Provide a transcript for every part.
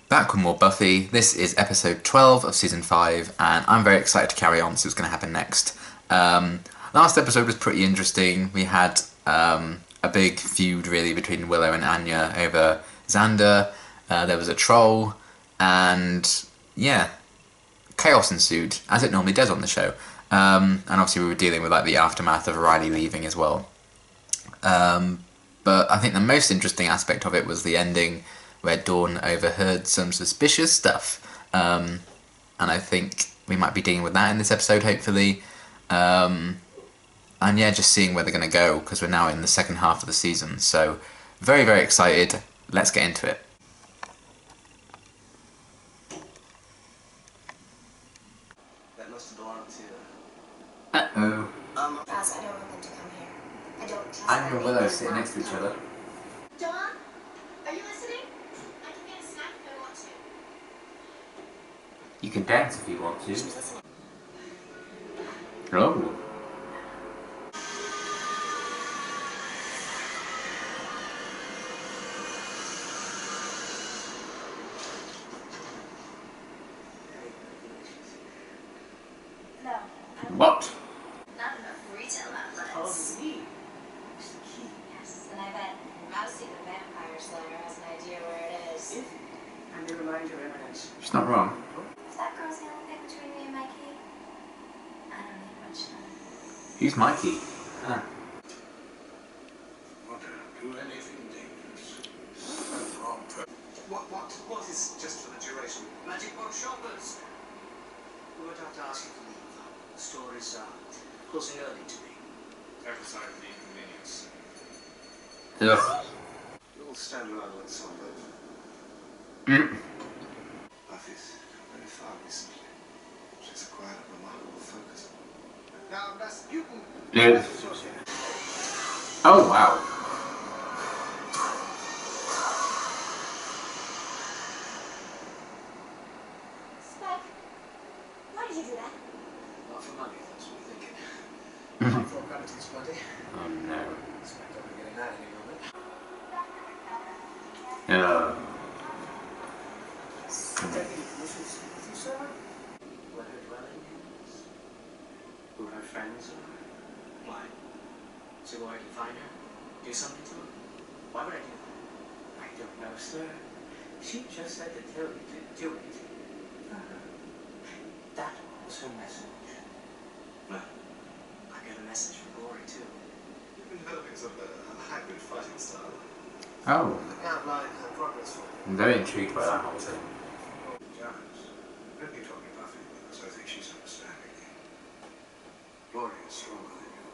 Back with more Buffy. This is episode 12 of season 5, and I'm very excited to carry on, see what's going to happen next. Last episode was pretty interesting. We had a big feud, really, between Willow and Anya over Xander. There was a troll, and yeah, chaos ensued, as it normally does on the show. And obviously we were dealing with like the aftermath of Riley leaving as well. But I think the most interesting aspect of it was the ending, where Dawn overheard some suspicious stuff. And I think we might be dealing with that in this episode, hopefully. And yeah, just seeing where they're going to go, because we're now in the second half of the season. So, very, very excited. Let's get into it. That must have belonged to... Uh-oh. Ross, I don't want them to come here. I don't trust Anya and Willow them. sitting next to each other. Dawn? Are you listening? I can get a snack if I want to. You can dance if you want to. She was listening. Oh. No. What? Not enough retail outlets. Oh, neat. Yes, and I bet Mousy the vampire slayer has an idea where it is. I never mind your evidence. She's not wrong. If that girl's the only thing between me and Mikey, I don't need much time. Who's Mikey? Ah. What do anything dangerous. Wrong person. What is just for the duration? Magic book shoppers. We would have to ask you to leave. The store is closing early today. Emphasize the inconvenience. Ugh. You'll stand around with somebody. Buffy's come very far recently. She's acquired a remarkable focus. Now, unless you can... Yeah. Oh, wow. Spike, why did you do that? Not for money, that's what we're thinking. For gravity's buddy. Oh, no. Expect I'll be getting that any moment. Taking missions with you, sir? Where her dwelling is? Who her friends are? Why? So where I can find her? Do something to her? Why would I do that? I don't know, sir. She just said to tell you to do it. That was her message. No. I got a message from Glory, too. You've been developing sort of a hybrid fighting style. Oh. I can outline her progress for you. I'm very intrigued by that whole thing. Giles. Don't be talking Buffy, because I think she's understanding. Gloria is stronger than you.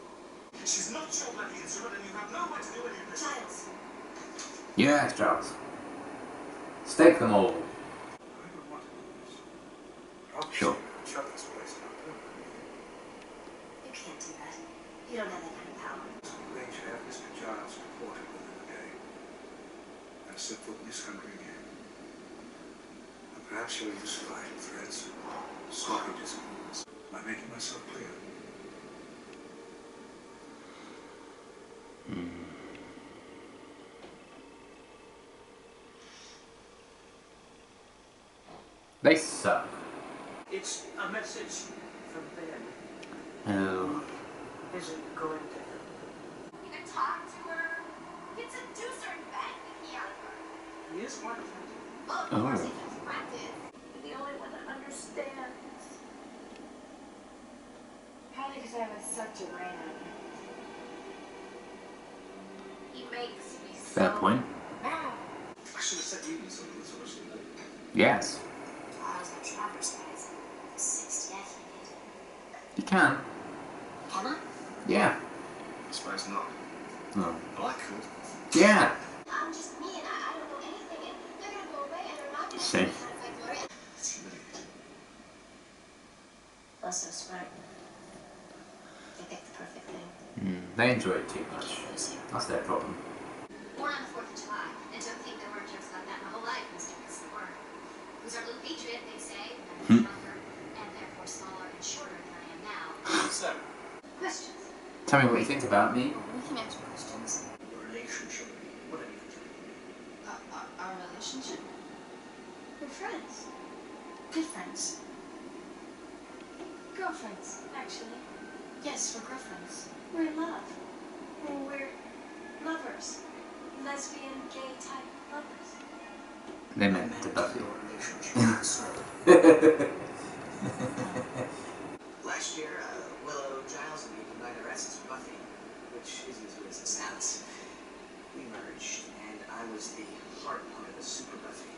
She's not your bloody instrument, and you have no right to do any of this. Giles. Yes, Charles. Stake them all. I don't want to do this. I'll Sure. shut this place down. You can't do that. You don't have that kind of power. Arrange to have Mr. Giles reported within a day. And set foot in this country again. And perhaps you'll use vital threats, sloppy disagreements. Am I making myself clear? They suck. It's a message from Ben. Oh. Is it going to help? You can talk to her. You can seduce her and bang the key out of her. He is quite attractive. Well, of Oh. course he's attractive. You're the only one that understands. Probably because I have such a brain on him. He makes me so Fair point. mad. I should have said you knew something that's sort of stupid. Yes. I was like Travers, guys. 60 definitely. You can. Can I? Yeah. I suppose not. Oh. Well, I could. Yeah. I'm just me and I don't know anything and they're gonna go away and they're not gonna Same. fight Gloria. It's humiliating. Also smart. They picked the perfect thing. They enjoy it too much. That's their problem. Born on the 4th of July, and don't think there weren't jokes about that my whole life, Mr. Yes, there were. Who's our little patriot, they say, and I'm stronger, and therefore smaller and shorter than I am now. So, Questions? Tell me what you think about me. We can answer questions. your relationship. What have you done? Our relationship? We're friends. Good friends. Girlfriends, actually. Yes, we're girlfriends. We're in love. We're lovers. Lesbian, gay type lovers. They meant to Buffy. Last year, Willow, Giles, and me combined our essence with Buffy, which isn't as good as it sounds. We merged, and I was the heart part of the Super Buffy.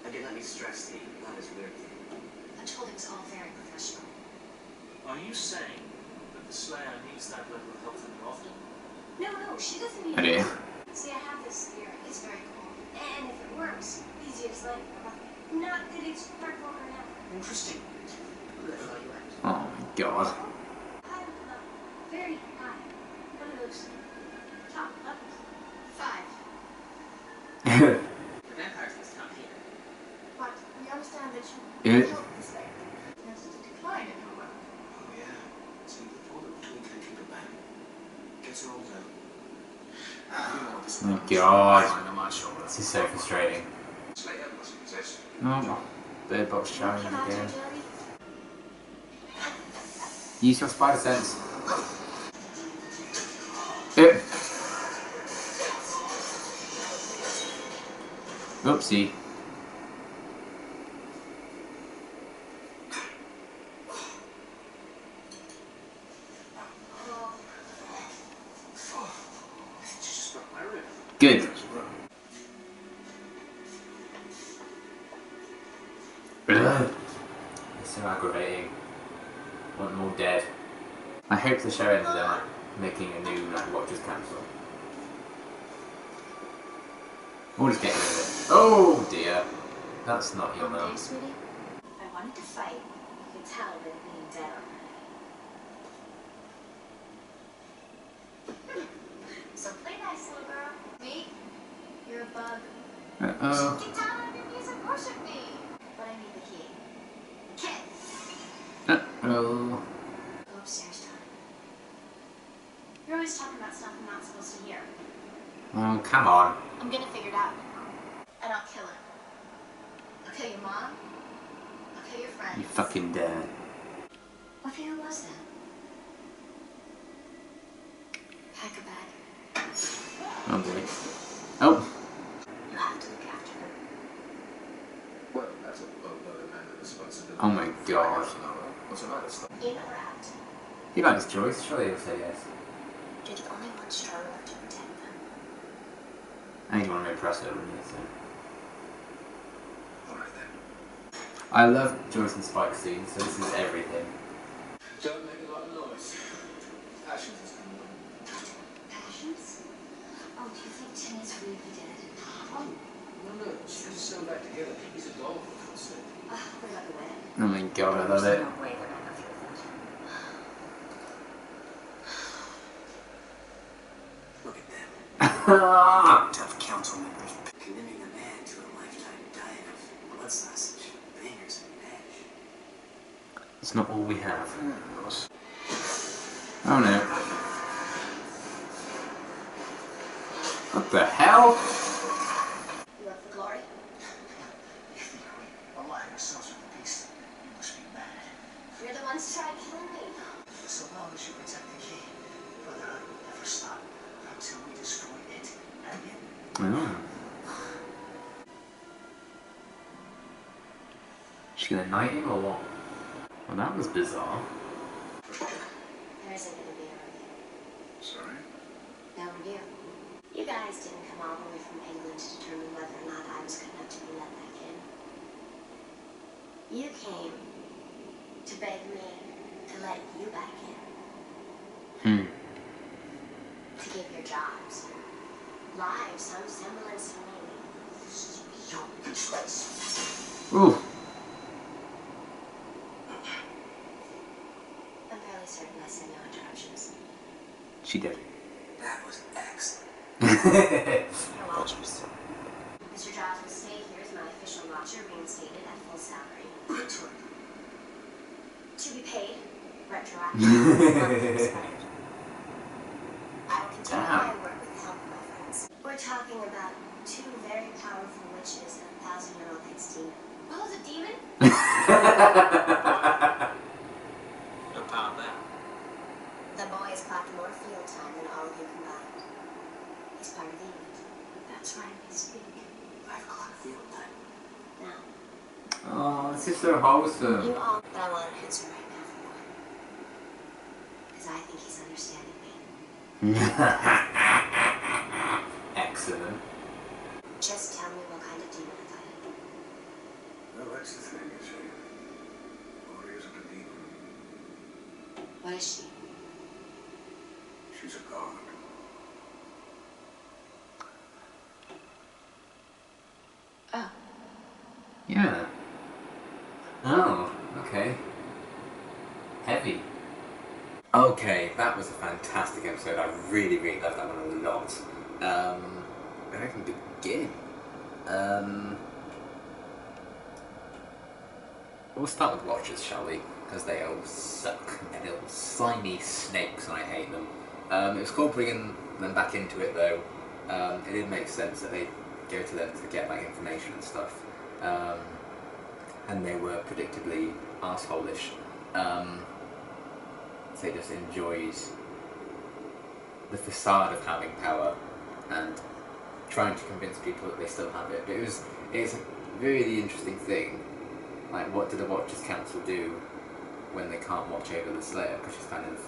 Again, let me stress the not as weird thing. I'm told it was all very professional. Are you saying that the Slayer needs that level of help from you often? No, she doesn't need Oh dear. it. See, I have this theory. It's very cool. And if it works, easy as like, not that it's hard for her now. Interesting. Who the hell are you at? Oh my god. High level. Very high. One of those top levels. 5. The vampires must come here. But we understand that you Yeah. help the Slayer. There's a decline in her work. Oh, yeah. See, the problem between can keep it back. Gets her all down. Oh my god. This is so frustrating. Oh, bird box challenge Come out, again. Jody. Use your spider sense. Yep. Oopsie. She just broke my rib. Good. It's so aggravating. Want them all dead. I hope the show ends with them like making a new Night Watchers council. We'll just get rid of it. Oh dear. That's not your mum. Okay, sweetie. If I wanted to fight, you could tell that being dead already. So play nice, little girl. Me? You're a bug. Uh-oh. Get down on your knees and worship me. But I need the key. Kid. Uh-oh. Go upstairs, Tom. You're always talking about stuff I'm not supposed to hear. Oh, come on. I'm gonna figure it out. And I'll kill her. I'll kill your mom. I'll kill your friends. You fucking dare. What the hell was that? Pack a bag. Oh boy. Oh. You have to look after her. Well, that's a boatload of man responsibility. Oh my god. What's the matter, Star? In or out? He likes Joyce. Surely he'll say yes. You're the only one strong enough to protect them. I need to want to impress her, wouldn't you? So. Alright then. I love Joyce and Spike scenes, so this is everything. Don't make a lot of noise. Passions is coming on. Passions? Oh, do you think Tim is really dead? Oh, no, she just sewn back together. He's a doll, for God's sake. We're like a win. Oh my god, I love There's it. no way they're gonna feel that. Look at them. Ah! Tough council members. Condemning a man to a lifetime diet of blood sausage, bangers, and mash. It's not all we have. Oh no. What the hell? You up for glory? Align yourselves with the beast. You must be mad. You're the ones trying to kill me. So long as you protect the key, Brotherhood will never stop until we destroy it again. Oh. She gonna knight him or what? Well, that was bizarre. There isn't gonna be a review. Sorry? No review. You guys didn't come all the way from England to determine whether or not I was good enough to be let back in. You came to beg me to let you back in. To give your jobs, lives, some semblance of meaning. This is beyond choice. Ooh. I'm fairly certain I said no interruptions. She did. That was excellent. You're welcome. Mr. Giles will stay here as my official watcher, reinstated at full salary. That's right. To be paid retroactively. I will continue my work with the help of my friends. We're talking about 2 very powerful witches and a 1,000-year-old ex-demon. Both About that. The boy has clocked more field time than all of you combined. He's part of the unit. That's right, Miss Pig. I've clocked field time. Now, Oh, this is so wholesome. you all, but I want an answer right now from one. Because I think he's understanding me. Excellent. Just tell me what kind of demon I fight. Well, that's the thing, you see. Glory isn't a demon. What is she? She's a god. Oh. Yeah. Oh, okay. Heavy. Okay, that was a fantastic episode. I really, really loved that one a lot. Where can we begin? We'll start with Watchers, shall we? Because they all suck. They're little slimy snakes and I hate them. It was cool bringing them back into it though. It did make sense that they go to them to get like information and stuff. And they were predictably arsehole-ish. They just enjoyed the facade of having power and trying to convince people that they still have it. But it's a really interesting thing. Like, what do the Watchers Council do when they can't watch over the Slayer because she's kind of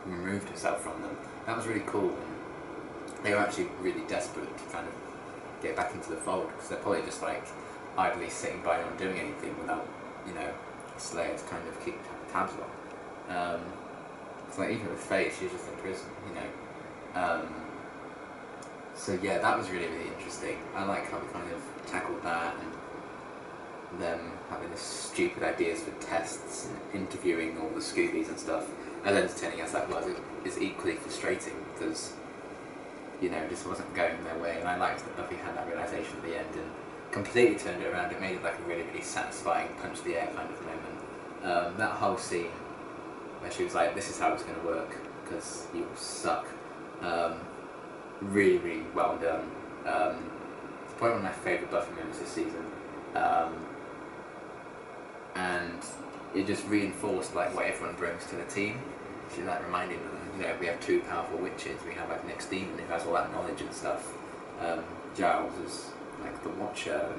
removed herself from them? That was really cool. And they were actually really desperate to kind of get back into the fold because they're probably just like idly sitting by not doing anything without, you know, Slayer to kind of keep tabs on. So like even with Faith, she's just in prison, you know. So yeah, that was really, really interesting. I like how we kind of tackled that and them having the stupid ideas for tests and interviewing all the Scoobies and stuff. As entertaining as that was, it is equally frustrating because, you know, this wasn't going their way. And I liked that Buffy had that realization at the end and completely turned it around. It made it like a really, really satisfying punch to the air kind of moment. That whole scene where she was like, this is how it's going to work because you all suck. Really, really well done. It's probably one of my favourite Buffy moments this season. And it just reinforced like what everyone brings to the team. She's like reminding them, you know, we have two powerful witches. We have like Nick Stephen who has all that knowledge and stuff. Giles is like the Watcher.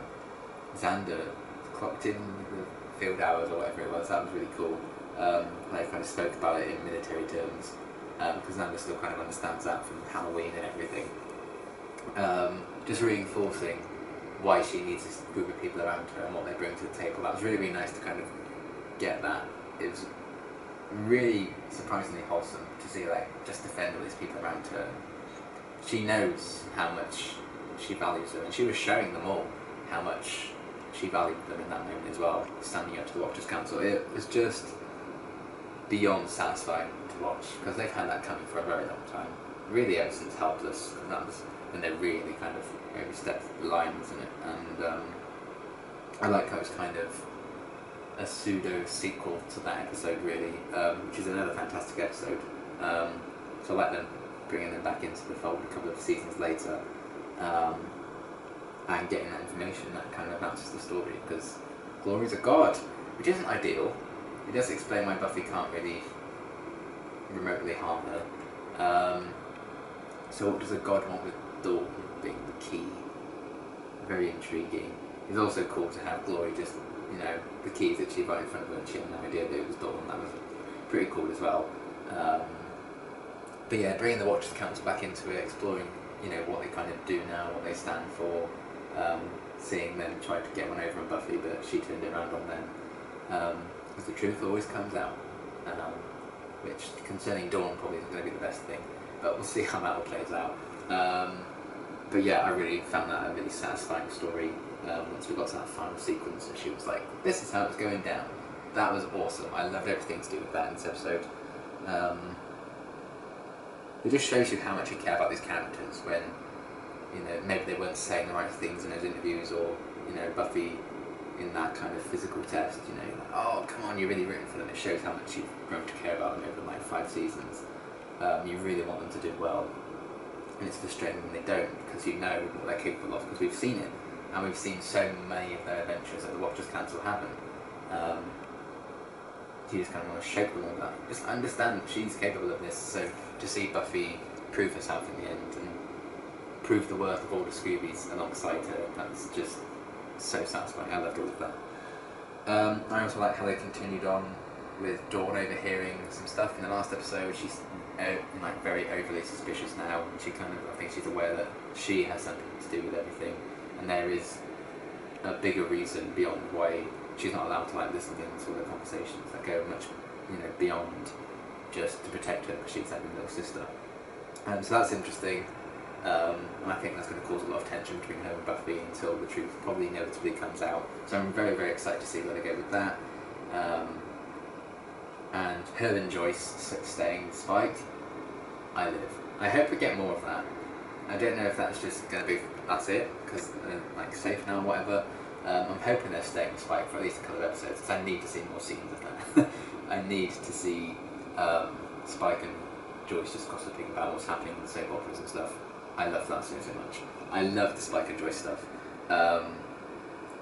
Xander clocked in with the field hours or whatever it was. That was really cool. They kind of spoke about it in military terms because Xander still kind of understands that from Halloween and everything. Just reinforcing why she needs this group of people around her and what they bring to the table. That was really, really nice to kind of get that. It was really surprisingly wholesome to see like just defend all these people around her. She knows how much she values them and she was showing them all how much she valued them in that moment as well, standing up to the Watchers Council. It was just beyond satisfying to watch because they've had that coming for a very long time. Really ever since Helpless, and that was when they really kind of overstepped the line, wasn't it? And I like how it's kind of a pseudo sequel to that episode really, which is another fantastic episode. So I like them bringing them back into the fold a couple of seasons later. And getting that information that kind of advances the story because Glory's a god, which isn't ideal. It does explain why Buffy can't really remotely harm her. So what does a god want with Dawn being the key? Very intriguing. It's also cool to have Glory just, you know, the keys that she right in front of her and she had no idea that it was Dawn. That was pretty cool as well. But yeah, bringing the Watchers Council back into it, exploring, you know, what they kind of do now, what they stand for, seeing them try to get one over on Buffy, but she turned it around on them. Because the truth always comes out, which concerning Dawn probably isn't going to be the best thing, but we'll see how that all plays out. But yeah, I really found that a really satisfying story once we got to that final sequence and she was like, this is how it's going down. That was awesome. I loved everything to do with that in this episode. It just shows you how much you care about these characters when, you know, maybe they weren't saying the right things in those interviews, or, you know, Buffy in that kind of physical test, you know, like, oh, come on, you're really rooting for them. It shows how much you've grown to care about them over like 5 seasons. You really want them to do well, and it's frustrating when they don't, because you know what they're capable of, because we've seen it. and we've seen so many of their adventures that the Watchers Council haven't. You just kind of want to shake them all that. Just understand that she's capable of this, so to see Buffy prove herself in the end and prove the worth of all the Scoobies alongside her, that's just so satisfying. I loved all of that. I also like how they continued on with Dawn overhearing some stuff in the last episode. She's like very overly suspicious now, and she kind of, I think she's aware that she has something to do with everything, and there is a bigger reason beyond why she's not allowed to like listen to things or the conversations that go much, beyond just to protect her because she's like a little sister. So that's interesting, and I think that's going to cause a lot of tension between her and Buffy until the truth probably inevitably comes out. So I'm very, very excited to see where they go with that. And her and Joyce staying with Spike, I live. I hope we get more of that. I don't know if that's just going to be, that's it, because like safe now or whatever. I'm hoping they're staying with Spike for at least a couple of episodes, because I need to see more scenes of that. I need to see Spike and Joyce just gossiping about what's happening in the soap operas and stuff. I love that scene so much. I love the Spike and Joyce stuff. That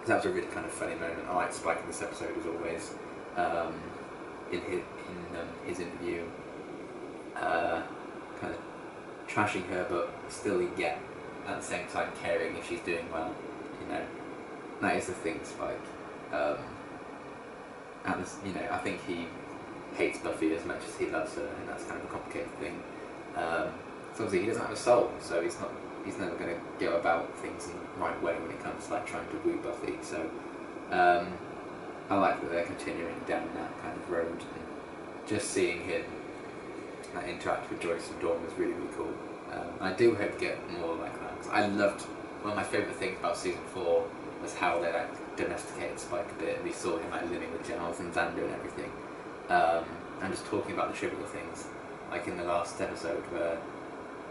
was a really kind of funny moment. I liked Spike in this episode as always. In his interview, kind of trashing her, but still yet at the same time caring if she's doing well. That is the thing, Spike. And I think he hates Buffy as much as he loves her, and that's kind of a complicated thing. So obviously he doesn't have a soul, so he's never going to go about things in the right way when it comes to like trying to woo Buffy. So I like that they're continuing down that kind of road, and just seeing him interact with Joyce and Dawn was really, really cool. I do hope to get more like that, because I loved, one of my favourite things about season 4 was how they like domesticated Spike a bit. We saw him like living with Giles and Xander and everything, and just talking about the trivial things, like in the last episode where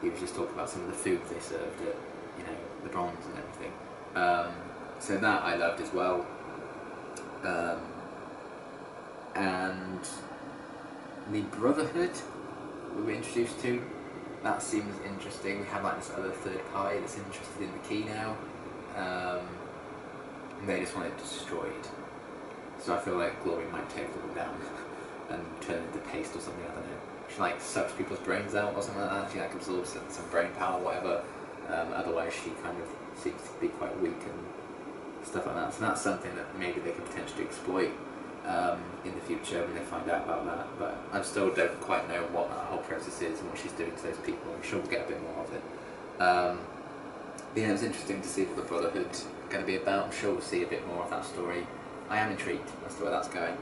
he was just talking about some of the food they served at the Bronze and everything. So that I loved as well. And the Brotherhood we were introduced to, that seems interesting. We have like this other third party that's interested in the key now, and they just want it destroyed. So I feel like Glory might take them down and turn it into paste or something, I don't know. She like sucks people's brains out or something like that. She like absorbs some brain power or whatever. Otherwise she kind of seems to be quite weak and stuff like that. So that's something that maybe they could potentially exploit in the future when they find out about that. But I still don't quite know what that whole process is and what she's doing to those people. I'm sure we'll get a bit more of it. It was interesting to see what the Brotherhood's going to be about. I'm sure we'll see a bit more of that story. I am intrigued as to where that's going.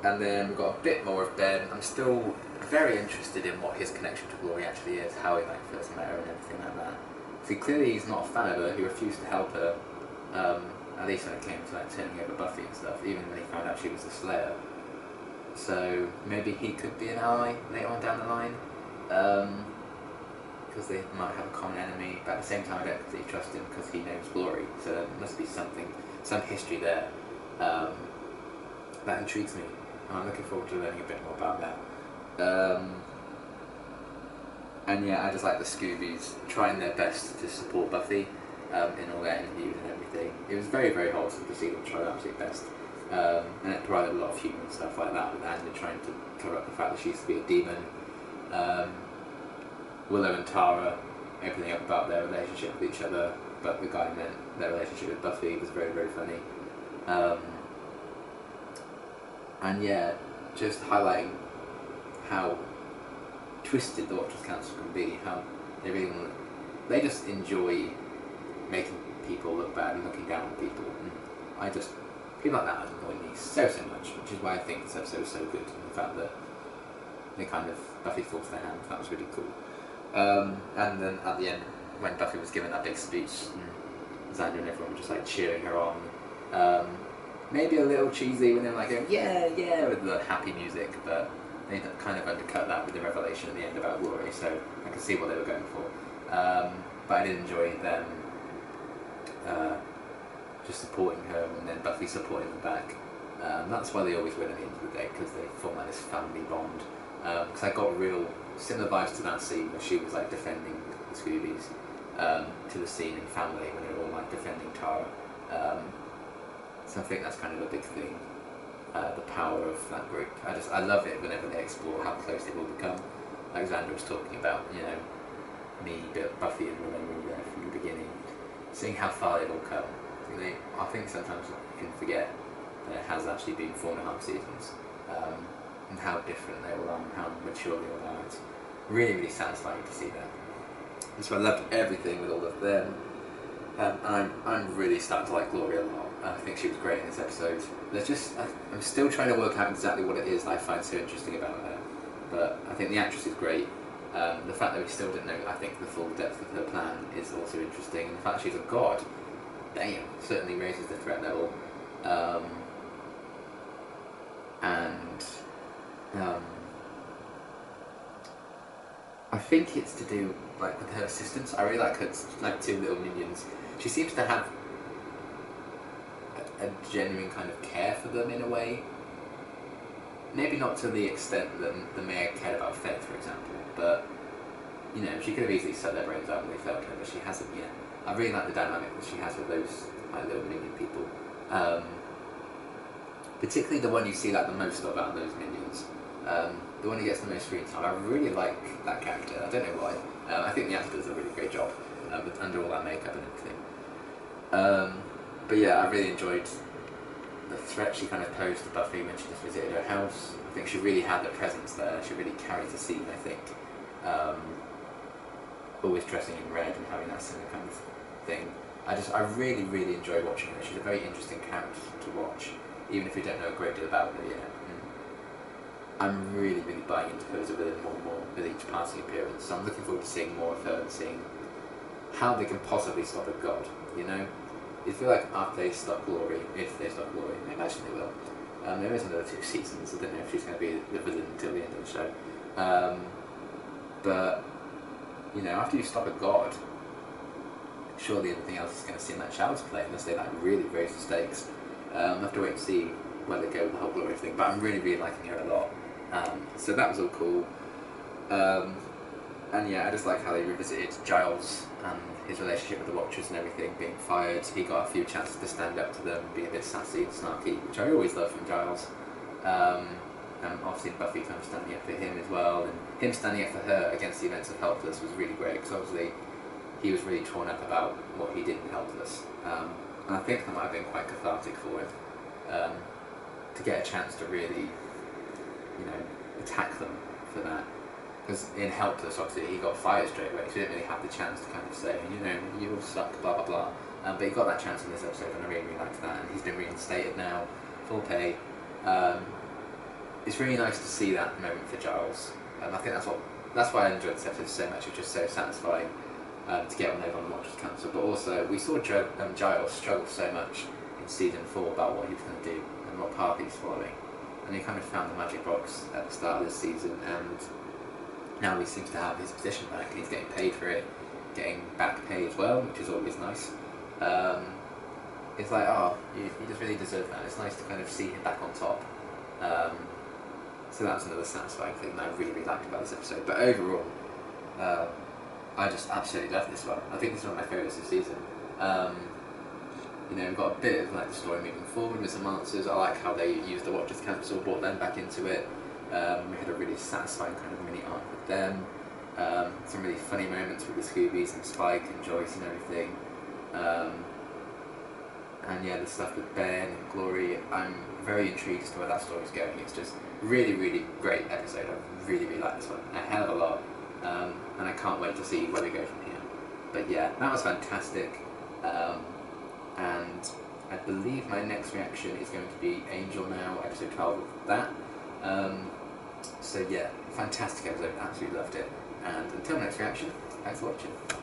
And then we've got a bit more of Ben. I'm still very interested in what his connection to Glory actually is, how he like first met her and everything like that. See, clearly he's not a fan of her. He refused to help her, at least when it came to like turning over Buffy and stuff, even when he found out she was the Slayer. So maybe he could be an ally later on down the line, because they might have a common enemy, but at the same time I don't completely trust him because he knows Glory, so there must be something, some history there that intrigues me. I'm looking forward to learning a bit more about that. And yeah, I just like the Scoobies trying their best to support Buffy in all their interviews and everything. It was very, very wholesome to see them try their absolute best. And it provided a lot of humour and stuff like that, with Andrew trying to cover up the fact that she used to be a demon. Willow and Tara opening up about their relationship with each other, but the guy meant their relationship with Buffy was very, very funny. And yeah, just highlighting how twisted the Watchers Council can be, how they really want to, they just enjoy making people look bad and looking down on people. And people like that annoy me so much, which is why I think this episode is so good. And the fact that they kind of, Buffy forced their hand, that was really cool. And then at the end, when Buffy was giving that big speech, and Xander and everyone were just like cheering her on. Maybe a little cheesy when they were like going, yeah, yeah, with the happy music, but they kind of undercut that with the revelation at the end about Glory, so I can see what they were going for. But I did enjoy them just supporting her and then Buffy supporting them back. That's why they always win at the end of the day, because they form like this family bond. Because I got real similar vibes to that scene where she was like defending the Scoobies, to the scene in family when they're all like defending Tara. So I think that's kind of a big thing. The power of that group. I love it whenever they explore how close they've all become. Like Xander was talking about, me, Buffy, and remembering there from the beginning, seeing how far they've all come. I think sometimes you can forget that it has actually been 4.5 seasons, and how different they all are, and how mature they all are. It's really, really satisfying to see that. And so I loved everything with all of them. And I'm really starting to like Gloria a lot. I think she was great in this episode. I'm still trying to work out exactly what it is that I find so interesting about her. But I think the actress is great. The fact that we still didn't know, I think, the full depth of her plan is also interesting. And the fact she's a god, damn, certainly raises the threat level. I think it's to do with her assistants. I really like her, like 2 little minions. She seems to have a genuine kind of care for them in a way. Maybe not to the extent that the mayor cared about Faith, for example, but she could have easily sucked their brains out when they failed her, but she hasn't yet. I really like the dynamic that she has with those little minion people. Particularly the one you see the most of out of those minions. The one who gets the most screen time. I really like that character. I don't know why. I think the actor does a really great job under all that makeup and everything. But yeah, I really enjoyed the threat she kind of posed to Buffy when she just visited her house. I think she really had the presence there. She really carried the scene, I think. Always dressing in red and having that similar kind of thing. I really, really enjoy watching her. She's a very interesting character to watch, even if we don't know a great deal about her yet. I'm really, really buying into her as a villain more and more with each passing appearance. So I'm looking forward to seeing more of her and seeing how they can possibly stop a god, You feel like after they stop Glory, if they stop Glory, I imagine they will. There is another 2 seasons, I don't know if she's going to be the villain until the end of the show. But, after you stop a god, surely everything else is going to seem like child's play unless they really raise the stakes. I'll have to wait and see where they go with the whole Glory thing, but I'm really, really liking her a lot. So that was all cool. And yeah, I just like how they revisited Giles and his relationship with the Watchers and everything, being fired. He got a few chances to stand up to them, be a bit sassy and snarky, which I always love from Giles. And obviously Buffy kind of standing up for him as well, and him standing up for her against the events of Helpless was really great, because obviously he was really torn up about what he did in Helpless. And I think that might have been quite cathartic for him, to get a chance to really, attack them for that. Because in Helpless, obviously, he got fired straight away, so he didn't really have the chance to kind of say, you all suck, blah, blah, blah. But he got that chance in this episode, and I really, really liked that, and he's been reinstated now, full pay. It's really nice to see that moment for Giles. I think that's why I enjoyed this episode so much. It's just so satisfying to get on over on the Watchers Council. But also, we saw Giles struggle so much in season 4 about what he was going to do and what path he's following. And he kind of found the magic box at the start of this season, and now he seems to have his position back. He's getting paid for it, getting back pay as well, which is always nice. It's like, you just really deserve that. It's nice to kind of see him back on top. So that was another satisfying thing that I really, really liked about this episode. But overall, I just absolutely love this one. I think this is one of my favourites this season. We've got a bit of the story moving forward with some answers. I like how they used the Watchers Council, brought them back into it. We had a really satisfying kind of mini arc with them. Some really funny moments with the Scoobies and Spike and Joyce and everything. And yeah, the stuff with Ben and Glory, I'm very intrigued as to where that story's going. It's just really, really great episode. I really, really like this one a hell of a lot. And I can't wait to see where we go from here. But yeah, that was fantastic. And I believe my next reaction is going to be Angel Now, episode 12 of that. So yeah, fantastic episode, absolutely loved it. And until next reaction, thanks for watching.